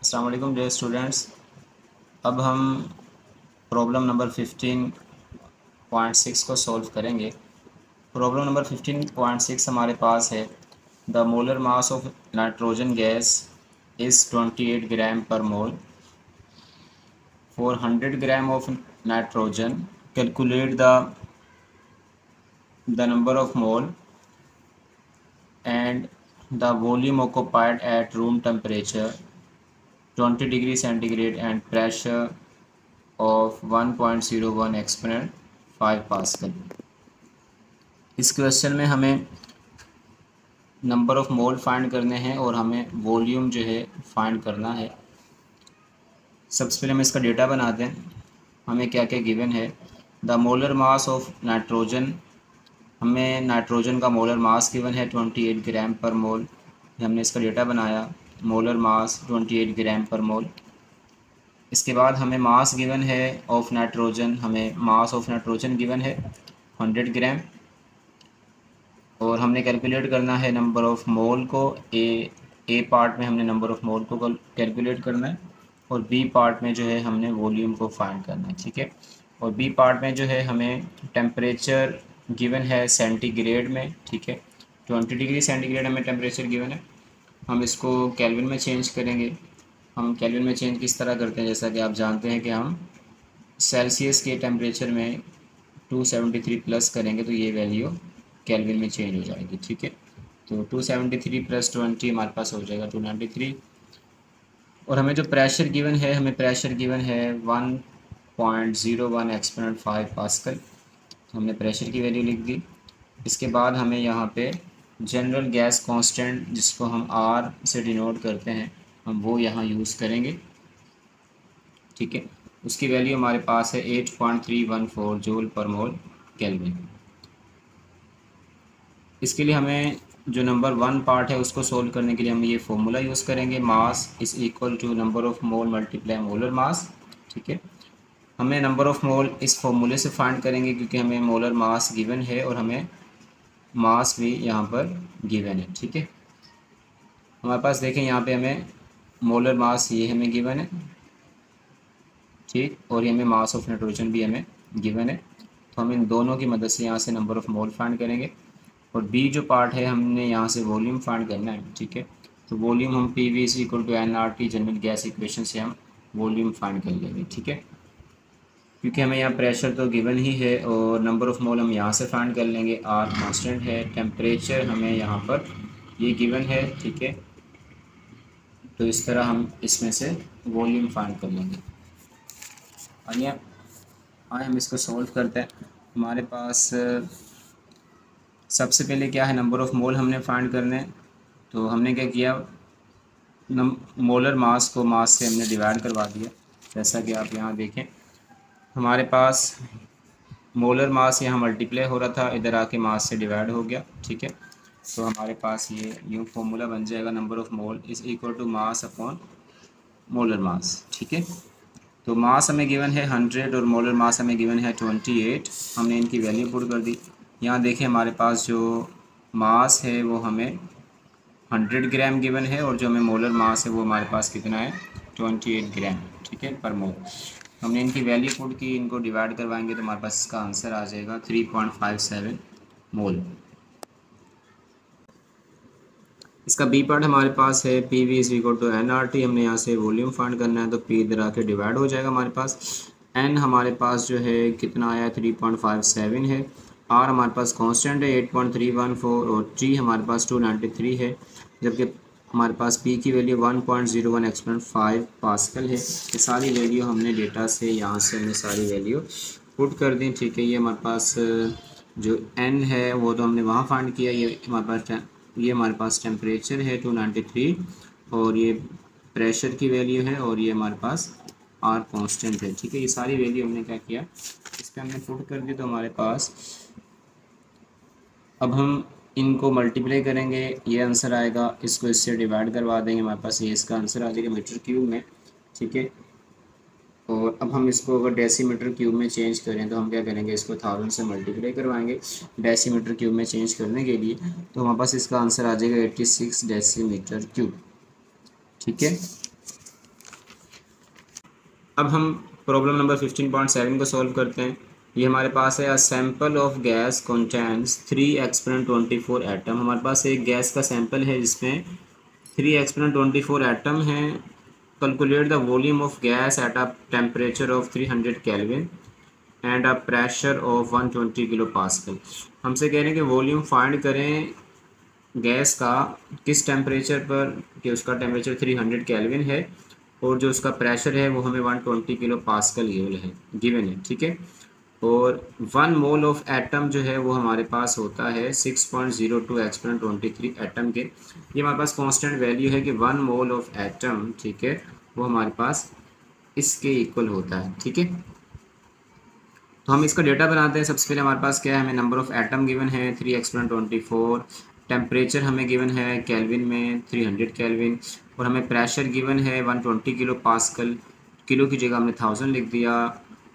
अस्सलाम वालेकुम dear students. अब हम प्रॉब्लम नंबर 15.6 को सॉल्व करेंगे। प्रॉब्लम नंबर 15.6 हमारे पास है the molar mass of nitrogen gas is 28 gram per mole. For 100 gram of nitrogen calculate the number of mole and the volume occupied at room temperature 20 degree centigrade and pressure of 1.01 exponent 5 pascal. इस question में हमें number of mole find करने हैं और हमें volume जो है find करना है। सबसे पहले हम इसका डेटा बनाते हैं। हमें क्या क्या गिवन है। The molar mass of nitrogen, हमें नाइट्रोजन का मोलर मास गिवन है 28 ग्राम पर मोल। हमने इसका डेटा बनाया, मोलर मास 28 ग्राम पर मोल। इसके बाद हमें मास गिवन है ऑफ नाइट्रोजन, हमें मास ऑफ नाइट्रोजन गिवन है 100 ग्राम और हमने कैलकुलेट करना है नंबर ऑफ़ मोल को। ए पार्ट में हमने नंबर ऑफ़ मोल को कैलकुलेट करना है और बी पार्ट में जो है हमने वॉल्यूम को फाइंड करना है, ठीक है। और बी पार्ट में जो है हमें टेम्परेचर गिवन है सेंटीग्रेड में, ठीक है। 20 डिग्री सेंटीग्रेड हमें टेम्परेचर गिवन है। हम इसको केल्विन में चेंज करेंगे। हम केल्विन में चेंज किस तरह करते हैं, जैसा कि आप जानते हैं कि हम सेल्सियस के टेम्परेचर में 273 प्लस करेंगे तो ये वैल्यू केल्विन में चेंज हो जाएगी, ठीक है। तो 273 प्लस 20 हमारे पास हो जाएगा 293। और हमें जो प्रेशर गिवन है, हमें प्रेशर गिवन है 1.01 एक्सपोनेंट 5 पास्कल। तो हमने प्रेशर की वैल्यू लिख दी। इसके बाद हमें यहाँ पे जनरल गैस कांस्टेंट, जिसको हम आर से डिनोट करते हैं, हम वो यहाँ यूज़ करेंगे, ठीक है। उसकी वैल्यू हमारे पास है 8.314 जूल पर मोल केल्विन। इसके लिए हमें जो नंबर 1 पार्ट है उसको सोल्व करने के लिए हम ये फॉर्मूला यूज़ करेंगे, mass is equal to number of mole multiply molar mass, ठीक है। हमें नंबर ऑफ़ मोल इस फॉर्मूले से फाइंड करेंगे क्योंकि हमें मोलर मास गिवन है और हमें मास भी यहाँ पर गिवन है, ठीक है। हमारे पास देखें यहाँ पे हमें मोलर मास ये हमें गिवन है, ठीक, और ये हमें मास ऑफ नाइट्रोजन भी हमें गिवन है। तो हम इन दोनों की मदद से यहाँ से नंबर ऑफ़ मोल फाइंड करेंगे और बी जो पार्ट है हमने यहाँ से वॉल्यूम फाइंड करना है, ठीक है। तो वॉल्यूम हम P V is equal to N R T general gas equation से हम वॉल्यूम फाइंड कर लेंगे, ठीक है। क्योंकि हमें यहाँ प्रेशर तो गिवन ही है और नंबर ऑफ़ मोल हम यहाँ से फाइंड कर लेंगे, आर कांस्टेंट है। टेम्परेचर हमें यहाँ पर ये गिवन है, ठीक है। तो इस तरह हम इसमें से वॉल्यूम फाइंड कर लेंगे। आइए हम इसको सॉल्व करते हैं। हमारे पास सबसे पहले क्या है, नंबर ऑफ़ मोल हमने फाइंड करने हैं। तो हमने क्या किया, मोलर मास को मास से हमने डिवाइड करवा दिया। जैसा कि आप यहाँ देखें, हमारे पास मोलर मास यहाँ मल्टीप्लाई हो रहा था, इधर आके मास से डिवाइड हो गया, ठीक है। तो हमारे पास ये यूँ फॉर्मूला बन जाएगा, number of mole is equal to mass upon molar mass, ठीक है। तो मास हमें गिवन है 100 और मोलर मास हमें गिवन है 28। हमने इनकी वैल्यू पुट कर दी। यहाँ देखें हमारे पास जो मास है वो हमें 100 ग्राम गिवन है और जो हमें मोलर मास है वो हमारे पास कितना है 28 ग्राम, ठीक है, पर मोल। हमने इनकी वैल्यू पुट की, इनको डिवाइड करवाएंगे तो हमारे पास इसका आंसर आ जाएगा 3.57 मोल। इसका बी पार्ट हमारे पास है P V is equal to N R T. हमने यहाँ से वॉल्यूम फाइंड करना है तो पी इधर आके डिवाइड हो जाएगा हमारे पास। एन हमारे पास जो है कितना आया 3.57 है। आर हमारे पास कांस्टेंट है 8.314 और टी हमारे पास 293 है, जबकि हमारे पास पी की वैल्यू 1.01 एक्सपोनेंट 5 पास्कल है। ये सारी वैल्यू हमने डेटा से यहाँ से हमने सारी वैल्यू पुट कर दी, ठीक है। ये हमारे पास जो एन है वो तो हमने वहाँ फाइंड किया। ये हमारे पास टेम्परेचर है 293 और ये प्रेशर की वैल्यू है और ये हमारे पास आर कांस्टेंट है, ठीक है। ये सारी वैल्यू हमने क्या किया, इस पर हमने पुट कर दी। तो हमारे पास अब हम इनको मल्टीप्लाई करेंगे, ये आंसर आएगा। इसको इससे डिवाइड करवा देंगे, हमारे पास ये इसका आंसर आ जाएगा मीटर क्यूब में, ठीक है। और अब हम इसको अगर डेसीमीटर क्यूब में चेंज करें तो हम क्या करेंगे, इसको 1000 से मल्टीप्लाई करवाएंगे डेसीमीटर क्यूब में चेंज करने के लिए। तो हमारे पास इसका आंसर आ जाएगा 86 डेसीमीटर क्यूब, ठीक है। अब हम प्रॉब्लम नंबर 15.7 को सॉल्व करते हैं। ये हमारे पास है, a sample of gas contains 3 exponent 24 atom. हमारे पास एक गैस का सैंपल है जिसमें 3 एक्सपोनेंट 24 एटम हैं। Calculate the volume of gas at a temperature of 300 kelvin and a pressure of 120 kilo pascal. हमसे कह रहे हैं कि वॉल्यूम फाइंड करें गैस का किस टेम्परेचर पर, कि उसका टेम्परेचर 300 केल्विन है और जो उसका प्रेशर है वो हमें 120 किलो पास्कल गिवन है, ठीक है। और 1 मोल ऑफ एटम जो है वो हमारे पास होता है 6.02 एक्सपोनेंट 23 एटम के। ये हमारे पास कांस्टेंट वैल्यू है कि 1 मोल ऑफ एटम, ठीक है, वो हमारे पास इसके इक्वल होता है, ठीक है। तो हम इसका डेटा बनाते हैं। सबसे पहले हमारे पास क्या है, हमें नंबर ऑफ एटम गिवन है 3 एक्सपोनेंट 24, टेम्परेचर हमें गिवन है केल्विन में 300 केल्विन, और हमें प्रेशर गिवन है 120 किलो पास्कल। किलो की जगह हमने 1000 लिख दिया,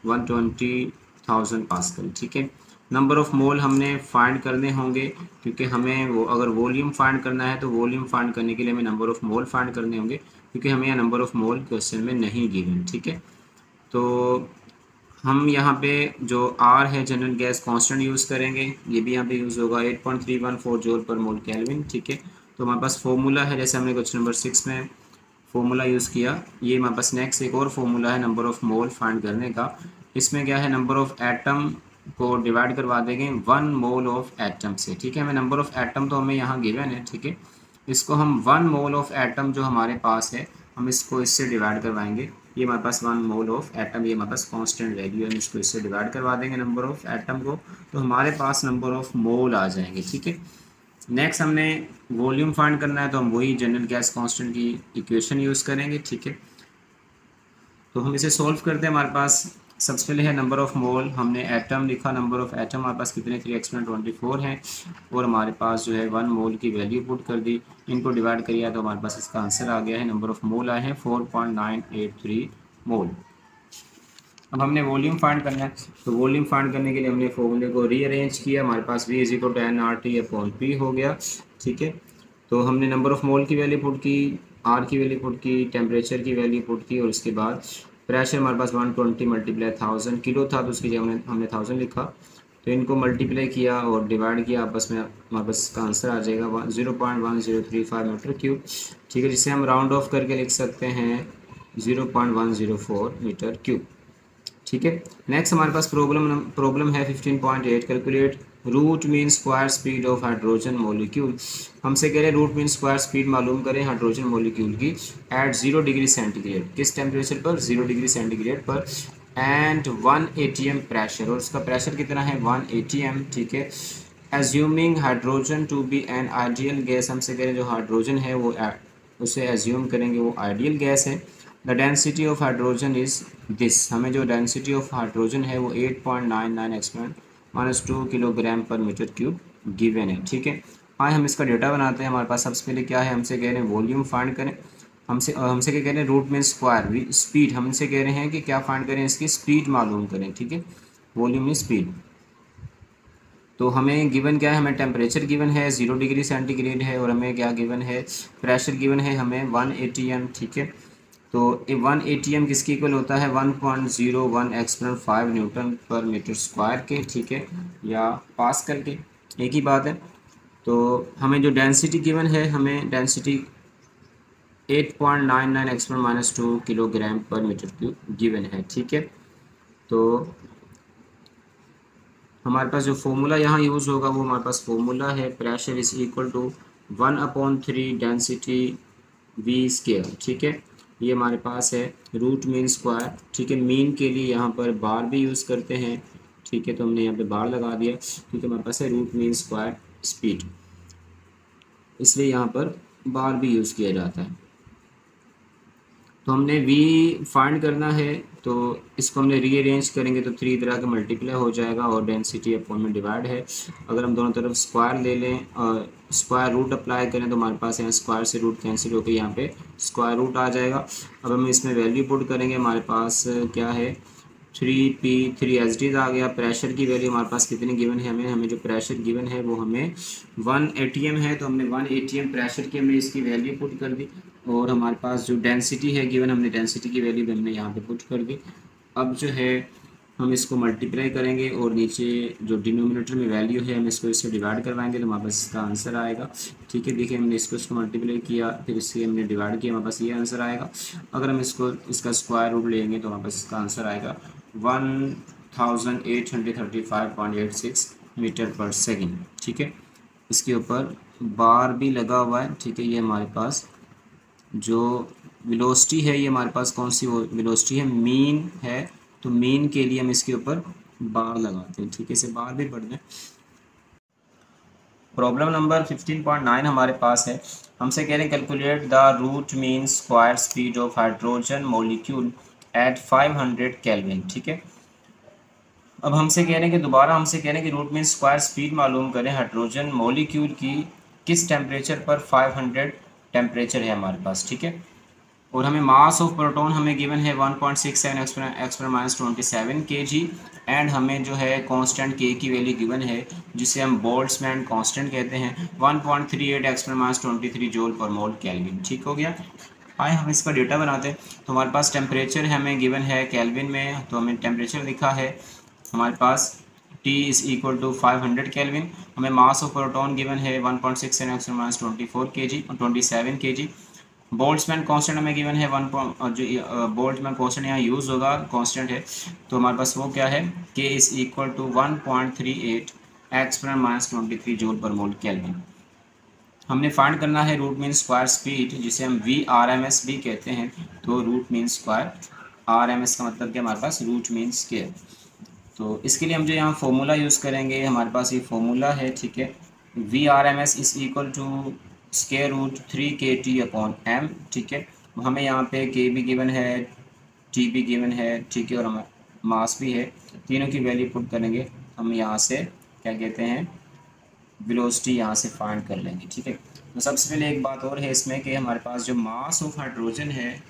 120,000 पास्कल, ठीक है। नंबर ऑफ मोल हमने फाइंड करने होंगे, क्योंकि हमें वो अगर वॉल्यूम फाइंड करना है तो वॉल्यूम फाइंड करने के लिए हमें नंबर ऑफ मोल फाइंड करने होंगे, क्योंकि हमें यहाँ नंबर ऑफ मोल क्वेश्चन में नहीं गिवन, ठीक है। तो हम यहाँ पे जो आर है जनरल गैस कांस्टेंट यूज़ करेंगे, ये भी यहाँ पे यूज़ होगा 8.314 जूल पर मोल केल्विन, ठीक है। तो हमारे पास फॉर्मूला है, जैसे हमने क्वेश्चन नंबर 6 में फॉर्मूला यूज़ किया, ये हमारे पास नेक्स्ट एक और फॉर्मूला है नंबर ऑफ़ मोल फाइंड करने का। इसमें क्या है, नंबर ऑफ़ एटम को डिवाइड करवा देंगे 1 मोल ऑफ एटम से, ठीक है। हमें नंबर ऑफ़ एटम तो हमें यहाँ गिवन है, ठीक है। इसको हम 1 मोल ऑफ एटम जो हमारे पास है, हम इसको इससे डिवाइड करवाएंगे। ये हमारे पास 1 मोल ऑफ एटम, ये हमारे पास कांस्टेंट वैल्यू है, हम इसको इससे डिवाइड करवा देंगे नंबर ऑफ एटम को, तो हमारे पास नंबर ऑफ मोल आ जाएंगे, ठीक है। नेक्स्ट हमने वॉल्यूम फाइंड करना है, तो हम वही जनरल गैस कांस्टेंट की इक्वेशन यूज़ करेंगे, ठीक है। तो हम इसे सॉल्व करते हैं। हमारे पास सबसे पहले है नंबर ऑफ़ मोल, हमने एटम लिखा, नंबर ऑफ़ एटम हमारे पास कितने 3 एक्सपोनेंट 24 हैं, और हमारे पास जो है 1 मोल की वैल्यू पुट कर दी, इनको डिवाइड किया तो हमारे पास इसका आंसर आ गया है। नंबर ऑफ़ मोल आए हैं 4.983 मोल। अब हमने वॉल्यूम फाइंड करना है, तो वॉल्यूम फाइंड करने के लिए हमने फॉर्मूले को रीअरेंज किया। हमारे पास V = NRT/P हो गया, ठीक है। तो हमने नंबर ऑफ़ मोल की वैल्यू पुट की, आर की वैल्यू पुट की, टेम्परेचर की वैल्यू पुट की, और उसके बाद प्रेशर हमारे पास 120 मल्टीप्लाई 1000 किलो था, तो उसकी जगह हमने 1000 लिखा। तो इनको मल्टीप्लाई किया और डिवाइड किया आपस में, हमारे पास इसका आंसर आ जाएगा 0.1035 मीटर क्यूब, ठीक है, जिसे हम राउंड ऑफ करके लिख सकते हैं 0.104 मीटर क्यूब, ठीक है। नेक्स्ट हमारे पास प्रॉब्लम है 15.8, calculate root mean square speed of hydrogen molecule. हमसे कह रहे हैं रूट मीन स्क्वायर स्पीड मालूम करें हाइड्रोजन मॉलिक्यूल की एट 0 डिग्री सेंटीग्रेड, किस टेम्परेचर पर, 0 डिग्री सेंटीग्रेड पर, एंड 1 atm प्रेशर, और उसका प्रेशर कितना है 1 atm, ठीक है। Assuming hydrogen to be an ideal gas, हमसे कह रहे हैं जो हाइड्रोजन है वो उसे एज्यूम करेंगे वो आइडियल गैस है। The density of hydrogen is this, हमें जो डेंसिटी ऑफ हाइड्रोजन है वो 8.99 एक्सपोनेंट -2 किलोग्राम पर मीटर क्यूब गिवन है, ठीक है। आए हम इसका डेटा बनाते हैं। हमारे पास सबसे पहले क्या है, हमसे कह रहे हैं वॉल्यूम फाइंड करें, हमसे क्या कह रहे हैं रूट मीन स्क्वायर स्पीड, हमसे कह रहे हैं कि क्या फाइंड करें, इसकी स्पीड मालूम करें, ठीक है, वॉल्यूम में स्पीड। तो हमें गिवन क्या है, हमें टेम्परेचर गिवन है 0 डिग्री सेंटीग्रेड है, और हमें क्या गिवन है, प्रेशर गिवन है हमें 1 atm, ठीक है। तो 1 atm किसके इक्वल होता है 1.01 एक्सपोनेंट 5 न्यूटन पर मीटर स्क्वायर के, ठीक है, या पास्कल के, एक ही बात है। तो हमें जो डेंसिटी गिवन है, हमें डेंसिटी 8.99 एक्सपोनेंट -2 किलोग्राम पर मीटर क्यूब गिवन है, ठीक है। तो हमारे पास जो फॉर्मूला यहाँ यूज़ होगा वो हमारे पास फॉर्मूला है, pressure is equal to 1/3 density V², ठीक है। ये हमारे पास है रूट मीन स्क्वायर, ठीक है। मीन के लिए यहाँ पर बार भी यूज़ करते हैं, ठीक है, तो हमने यहाँ पे बार लगा दिया क्योंकि हमारे पास है रूट मीन स्क्वायर स्पीड, इसलिए यहाँ पर बार भी यूज़ किया जाता है। तो हमने V फाइंड करना है, तो इसको हमने रीअरेंज करेंगे तो 3 तरह का मल्टीप्लाई हो जाएगा, और डेंसिटी अपॉन में डिवाइड है। अगर हम दोनों तरफ स्क्वायर ले लें और स्क्वायर रूट अप्लाई करें तो हमारे पास यहाँ स्क्वायर से रूट कैंसिल होकर यहाँ पे स्क्वायर रूट आ जाएगा। अब हम इसमें वैल्यू पुट करेंगे, हमारे पास क्या है 3P 3 आ गया। प्रेशर की वैल्यू हमारे पास कितनी गिवन है, हमें जो प्रेशर गिवन है वो हमें 1 atm है, तो हमने 1 atm प्रेशर की हमने इसकी वैल्यू पुट कर दी। और हमारे पास जो डेंसिटी है गिवन, हमने डेंसिटी की वैल्यू भी हमने यहाँ पे पुट कर दी। अब जो है हम इसको मल्टीप्लाई करेंगे और नीचे जो डिनोमिनेटर में वैल्यू है हम इसको इससे डिवाइड करवाएंगे तो हमारे पास इसका आंसर आएगा। ठीक है, देखिए हमने इसको मल्टीप्लाई किया, फिर इससे हमने डिवाइड किया, हमारे पास ये आंसर आएगा। अगर हम इसका स्क्वायर रूट लेंगे तो हमारे पास इसका आंसर आएगा 1835.86 मीटर पर सेकेंड। ठीक है, इसके ऊपर बार भी लगा हुआ है। ठीक है, ये हमारे पास जो वेलोसिटी है, ये हमारे पास कौन सी वो वेलोसिटी है, मीन है। तो मीन के लिए हम इसके ऊपर बार लगाते हैं। ठीक है, इसे बार भी पढ़ लें। प्रॉब्लम नंबर 15.9 हमारे पास है। हमसे कह रहे हैं calculate the root mean square speed of hydrogen molecule at 500 kelvin. ठीक है, अब हमसे कह रहे हैं कि दोबारा हमसे कह रहे हैं कि रूट मीन स्क्वायर स्पीड मालूम करें हाइड्रोजन मॉलिक्यूल की किस टेम्परेचर पर 500 टेम्परेचर है हमारे पास। ठीक है, और हमें मास ऑफ प्रोटॉन हमें गिवन है 1.67 एक्सपेरिमेंट 27 kg एंड हमें जो है कांस्टेंट के की वैल्यू गिवन है जिसे हम बोल्ट्जमैन कांस्टेंट कहते हैं 1.38 experiment 23 joule per mole kelvin. ठीक हो गया। आए हम इसका डेटा बनाते हैं। तो हमारे पास टेम्परेचर हमें गिवन है केल्विन में, तो हमें टेम्परेचर लिखा है हमारे पास T इज़ इक्वल टू 500 केल्विन। हमें मास ऑफ प्रोटॉन गिवन है 1.67 experiment 24 kg 27 kg। Boltzmann constant हमें गिवन है जो बोल्ट्जमैन कांस्टेंट यहाँ यूज़ होगा कांस्टेंट है, तो हमारे पास वो क्या है K is equal to 1.38 experiment 23 joule per mole kelvin. हमने फाइंड करना है रूट मीन स्क्वायर स्पीड जिसे हम VRMS भी कहते हैं। तो रूट मीन स्क्वायर, RMS का मतलब कि हमारे पास रूट मीन स्क्वायर। तो इसके लिए हम जो यहाँ फॉर्मूला यूज़ करेंगे, हमारे पास ये फॉर्मूला है। ठीक है, VRMS is equal to square root 3kT/m। ठीक है, हमें यहाँ पे K भी गिवन है, T भी गिवन है। ठीक है, और हमें मास भी है। तीनों की वैल्यू पुट करेंगे, हम यहाँ से क्या कहते हैं वेलोसिटी यहाँ से फाइंड कर लेंगे। ठीक है, तो सबसे पहले एक बात और है इसमें कि हमारे पास जो मास ऑफ हाइड्रोजन है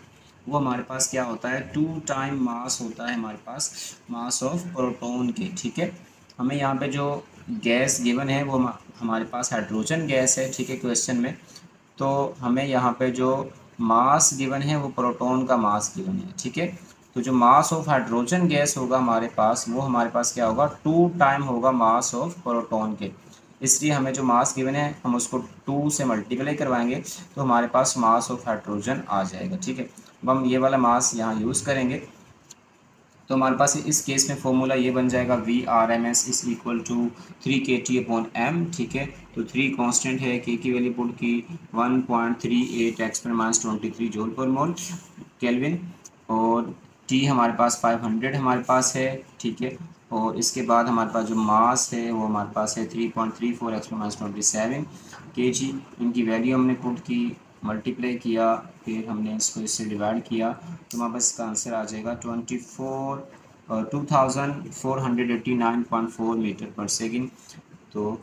वो हमारे पास क्या होता है 2 टाइम मास होता है हमारे पास मास ऑफ प्रोटॉन के। ठीक है, हमें यहाँ पे जो गैस गिवन है वो हमारे पास हाइड्रोजन गैस है। ठीक है, क्वेश्चन में तो हमें यहाँ पे जो मास गिवन है वो प्रोटॉन का मास गिवन है। ठीक है, तो जो मास ऑफ हाइड्रोजन गैस होगा हमारे पास वो हमारे पास क्या होगा 2 टाइम होगा मास ऑफ प्रोटॉन के। इसलिए हमें जो मास गिवन है हम उसको 2 से मल्टीप्लाई करवाएंगे तो हमारे पास मास ऑफ हाइड्रोजन आ जाएगा। ठीक है, अब हम ये वाला मास यहाँ यूज़ करेंगे तो हमारे पास इस केस में फॉर्मूला ये बन जाएगा VRMS is equal to 3kT/m। ठीक है, तो 3 कांस्टेंट है, K की वैल्यू पुट की 1.38 experiment 23 joule per mole kelvin, और T हमारे पास 500 हमारे पास है। ठीक है, और इसके बाद हमारे पास जो मास है वो हमारे पास है 3.34 एक्सपेरिमेंट 27 kg। इनकी वैल्यू हमने पुट की, मल्टीप्लाई किया, फिर हमने इसको इससे डिवाइड किया तो हमारे पास इसका आंसर आ जाएगा 2489.4 मीटर पर सेकेंड। तो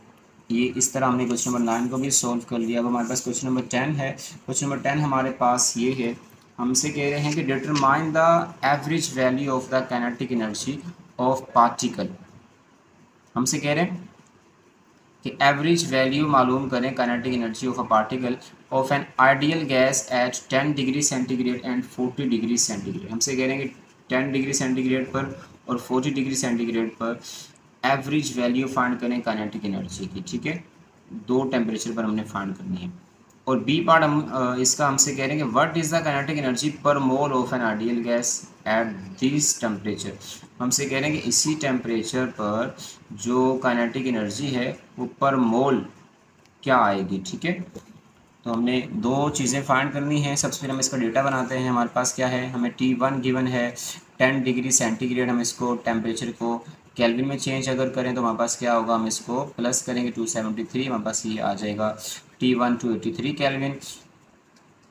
ये इस तरह हमने क्वेश्चन नंबर 9 को भी सॉल्व कर लिया। अब हमारे पास क्वेश्चन नंबर 10 है। क्वेश्चन नंबर 10 हमारे पास ये है, हमसे कह रहे हैं कि determine the average value of the kinetic energy of particle. हमसे कह रहे हैं कि एवरेज वैल्यू मालूम करें kinetic energy of a particle of an ideal gas eight 10 degree centigrade and 40 degree centigrade. हमसे कह रहे हैं कि 10 डिग्री सेंटीग्रेड पर और 40 डिग्री सेंटीग्रेड पर एवरेज वैल्यू फाइंड करें काइनेटिक एनर्जी की। ठीक है, 2 टेम्परेचर पर हमने फाइंड करनी है। और बी पार्ट हम इसका हमसे कह रहे हैं कि what is the kinetic energy per mole of an ideal gas at this temperature. हमसे कह रहे हैं कि इसी टेम्परेचर पर जो काइनेटिक एनर्जी है वो पर मोल क्या आएगी। ठीक है, तो हमने 2 चीज़ें फाइंड करनी है। सबसे पहले हम इसका डेटा बनाते हैं। हमारे पास क्या है, हमें T1 गिवन है 10 डिग्री सेंटीग्रेड। हम इसको टेम्परेचर को केल्विन में चेंज अगर करें तो हमारे पास क्या होगा, हम इसको प्लस करेंगे 273, हमारे पास ये आ जाएगा T1 283 केल्विन।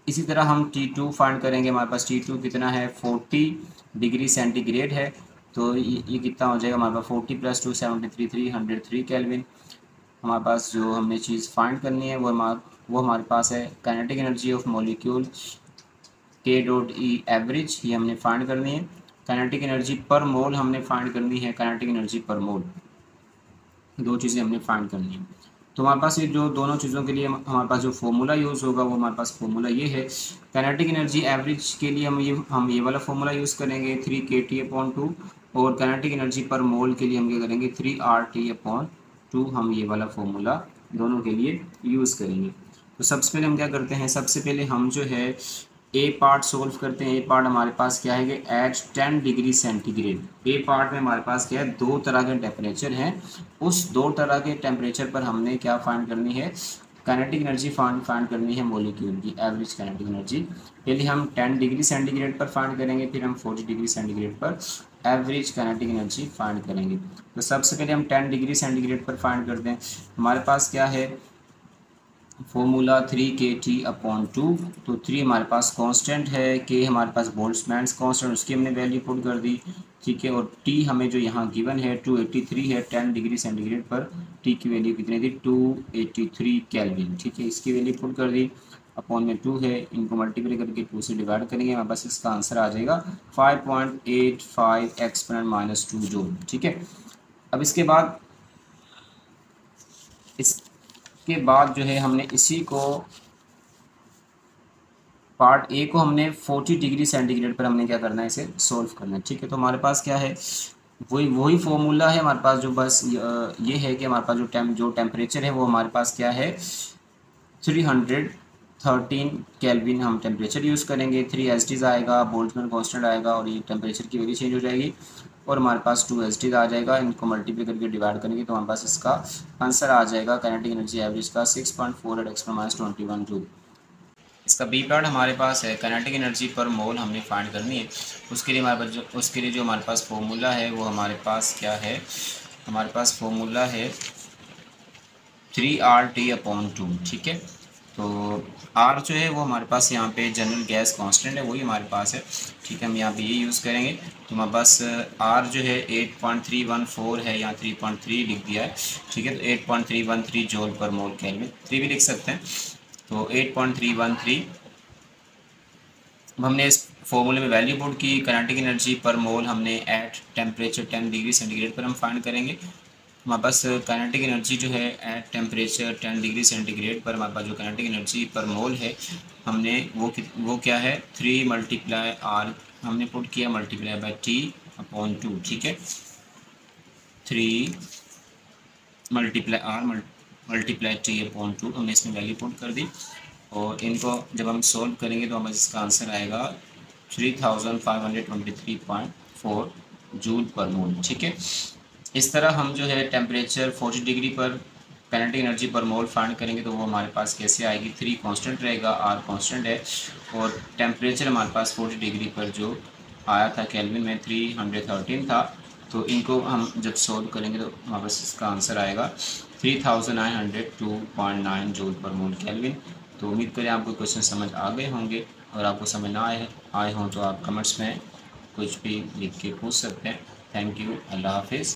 इसी तरह हम T2 फाइंड करेंगे। हमारे पास T2 कितना है 40 डिग्री सेंटीग्रेड है, तो ये कितना हो जाएगा हमारे पास 40 प्लस 273 303 केल्विन। हमारे पास जो हमने चीज़ फाइंड करनी है वो हमारे पास है kinetic energy of molecule K.E average, ये हमने फाइंड करनी है। काइनेटिक एनर्जी पर मोल हमने फाइंड करनी है, काइनेटिक एनर्जी पर मोल, 2 चीज़ें हमने फाइंड करनी है। तो हमारे पास ये जो दोनों चीज़ों के लिए हमारे पास जो फॉर्मूला यूज़ होगा वो हमारे पास फॉर्मूला ये है। काइनेटिक एनर्जी एवरेज के लिए हम ये वाला फॉर्मूला यूज़ करेंगे 3kT/2, और काइनेटिक एनर्जी पर मोल के लिए हम क्या करेंगे 3RT/2, हम ये वाला फॉर्मूला दोनों के लिए यूज़ करेंगे। तो सबसे पहले हम क्या करते हैं, सबसे पहले हम जो है ए पार्ट सोल्व करते हैं। ए पार्ट हमारे पास क्या है कि एट 10 डिग्री सेंटीग्रेड। ए पार्ट में हमारे पास क्या है, दो तरह के टेम्परेचर हैं। उस दो तरह के टेम्परेचर पर हमने क्या फाइंड करनी है, काइनेटिक एनर्जी फाइंड करनी है मॉलिक्यूल की, एवरेज काइनेटिक एनर्जी। पहले हम 10 डिग्री सेंटीग्रेड पर फाइंड करेंगे, फिर हम 40 डिग्री सेंटीग्रेड पर एवरेज काइनेटिक एनर्जी फाइंड करेंगे। तो सबसे पहले हम 10 डिग्री सेंटीग्रेड पर फाइंड करते हैं। हमारे पास क्या है फॉर्मूला 3kT/2। तो 3 हमारे पास कांस्टेंट है, के हमारे पास बोल्ट्जमैन कांस्टेंट, उसकी हमने वैल्यू पुट कर दी, ठीक है। और टी हमें जो यहाँ गिवन है 283 है 10 डिग्री सेंटीग्रेड पर। टी की वैल्यू कितनी थी, 283 केल्विन, ठीक है। इसकी वैल्यू पुट कर दी, अपॉन में 2 है, इनको मल्टीप्लाई करके 2 से डिवाइड करेंगे, हमारे पास इसका आंसर आ जाएगा 5.85 एक्सपोनेंट -2 जूल, ठीक है। अब इसके बाद जो है हमने इसी को पार्ट ए को हमने 40 डिग्री सेंटीग्रेड पर हमने क्या करना है, इसे सोल्व करना है, ठीक है। तो हमारे पास क्या है, वही फॉर्मूला है हमारे पास, जो बस ये है कि हमारे पास जो टेम्परेचर है वो हमारे पास क्या है 313 केल्विन हम टेम्परेचर यूज़ करेंगे। 3 एच आएगा, बोल्ट्जमैन कांस्टेंट आएगा, और ये टेम्परेचर की वैल्यू चेंज हो जाएगी, और हमारे पास 2 एच आ जाएगा। इनको मल्टीप्लाई करके डिवाइड करेंगे तो हमारे पास इसका आंसर आ जाएगा काइनेटिक एनर्जी एवरेज का 6.48 एक्सपोनेंट -21 जूल। इसका बी पार्ट हमारे पास है, काइनेटिक एनर्जी पर मोल हमने फाइंड करनी है। उसके लिए हमारे पास फॉर्मूला है वो हमारे पास क्या है, हमारे पास फॉर्मूला है 3RT/2, ठीक है। तो R जो है वो हमारे पास यहाँ पे जनरल गैस कांस्टेंट है, वही हमारे पास है, ठीक है। हम यहाँ पे ये यूज़ करेंगे। तो हमारे पास R जो है 8.314 है, यहाँ 3.3 लिख दिया है, ठीक है। तो 8.313 जूल पर मोल केल्विन, 3 भी लिख सकते हैं। तो 8.313 हमने इस फॉर्मूले में वैल्यू पुट की। काइनेटिक एनर्जी पर मोल हमने एट टेम्परेचर 10 डिग्री सेंटीग्रेड पर हम फाइंड करेंगे। हमारे पास काइनेटिक एनर्जी जो है एट टेम्परेचर 10 डिग्री सेंटीग्रेड पर हमारे पास जो काइनेटिक एनर्जी पर मोल है, हमने वो क्या है 3 × R हमने पुट किया, मल्टीप्लाई बाय T/2, ठीक है। 3 × R मल्टीप्लाई T/2 हमने इसमें वैल्यू पुट कर दी, और इनको जब हम सोल्व करेंगे तो हमें इसका आंसर आएगा 3523.4 जूल पर मोल, ठीक है। इस तरह हम जो है टेम्परेचर 40 डिग्री पर काइनेटिक एनर्जी पर मोल फाइंड करेंगे तो वो हमारे पास कैसे आएगी, 3 कांस्टेंट रहेगा, R कांस्टेंट है, और टेम्परेचर हमारे पास 40 डिग्री पर जो आया था केल्विन में 313 था। तो इनको हम जब सोल्व करेंगे तो हमारे पास इसका आंसर आएगा 3902.9 जूल पर मोल केल्विन। तो उम्मीद करें आपको क्वेश्चन समझ आ गए होंगे, और आपको समझ ना आए हों तो आप कमेंट्स में कुछ भी लिख के पूछ सकते हैं। थैंक यू, अल्लाह हाफिज़।